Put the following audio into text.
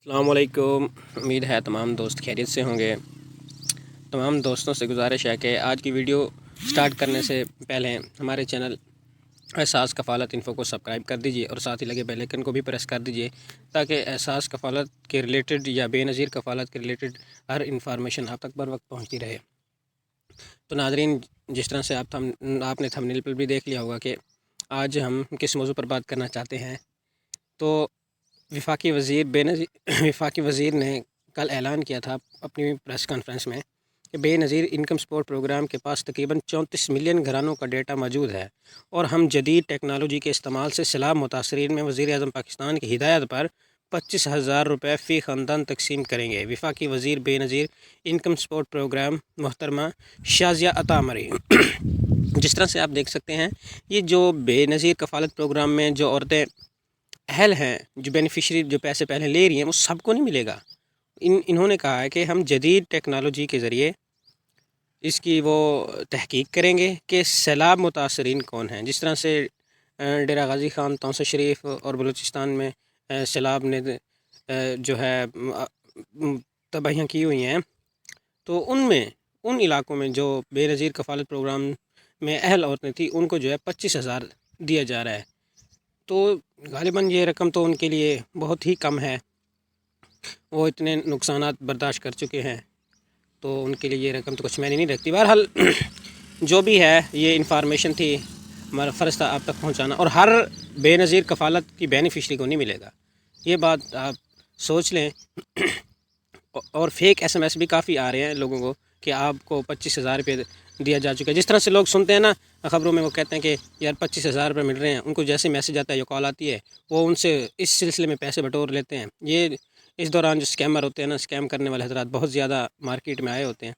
السلام علیکم۔ امید ہے تمام دوست خیریت سے ہوں گے۔ تمام دوستوں سے گزارش ہے کہ آج کی ویڈیو سٹارٹ کرنے سے پہلے ہمارے چینل احساس کفالت انفو کو سبسکرائب کر دیجئے اور ساتھ ہی لگے بیل آئیکن کو بھی پریس کر دیجئے تاکہ احساس کفالت کے ریلیٹڈ یا بے نظیر کفالت کے ریلیٹڈ ہر انفارمیشن آپ تک بر وقت پہنچتی رہے۔ تو ناظرین، جس طرح سے آپ نے تھمبنیل پر بھی دیکھ لیا ہوگا کہ آج ہم کس موضوع پر بات کرنا چاہتے ہیں۔ تو وفاقی وزیر نے کل اعلان کیا تھا اپنی پریس کانفرنس میں کہ بے نظیر انکم سپورٹ پروگرام کے پاس تقریباً 34 ملین گھرانوں کا ڈیٹا موجود ہے اور ہم جدید ٹیکنالوجی کے استعمال سے سیلاب متاثرین میں وزیر اعظم پاکستان کی ہدایت پر 25,000 روپے فی خاندان تقسیم کریں گے۔ وفاقی وزیر بے نظیر انکم سپورٹ پروگرام محترمہ شازیہ عطا مریم جس طرح سے آپ دیکھ سکتے ہیں، یہ جو بے نظیر کفالت پروگرام میں جو عورتیں اہل ہیں، جو بینیفیشری جو پیسے پہلے لے رہی ہیں، وہ سب کو نہیں ملے گا۔ انہوں نے کہا ہے کہ ہم جدید ٹیکنالوجی کے ذریعے اس کی وہ تحقیق کریں گے کہ سیلاب متاثرین کون ہیں۔ جس طرح سے ڈیرہ غازی خان، توسیع شریف اور بلوچستان میں سیلاب نے جو ہے تباہیاں کی ہوئی ہیں، تو ان علاقوں میں جو بے نظیر کفالت پروگرام میں اہل عورتیں تھیں، ان کو جو ہے 25,000 دیا جا رہا ہے۔ تو غالباً یہ رقم تو ان کے لیے بہت ہی کم ہے، وہ اتنے نقصانات برداشت کر چکے ہیں، تو ان کے لیے یہ رقم تو کچھ معنی نہیں رکھتی۔ بہرحال جو بھی ہے، یہ انفارمیشن تھی، ہمارا فرض تھا آپ تک پہنچانا، اور ہر بے نظیر کفالت کی بینیفیشری کو نہیں ملے گا، یہ بات آپ سوچ لیں۔ اور فیک ایس ایم ایس بھی کافی آ رہے ہیں لوگوں کو کہ آپ کو 25,000 روپے دیا جا چکا ہے۔ جس طرح سے لوگ سنتے ہیں نا خبروں میں، وہ کہتے ہیں کہ یار 25,000 روپے مل رہے ہیں، ان کو جیسے میسیج آتا ہے یا کال آتی ہے، وہ ان سے اس سلسلے میں پیسے بٹور لیتے ہیں۔ یہ اس دوران جو اسکیمر ہوتے ہیں نا، اسکیم کرنے والے حضرات بہت زیادہ مارکیٹ میں آئے ہوتے ہیں،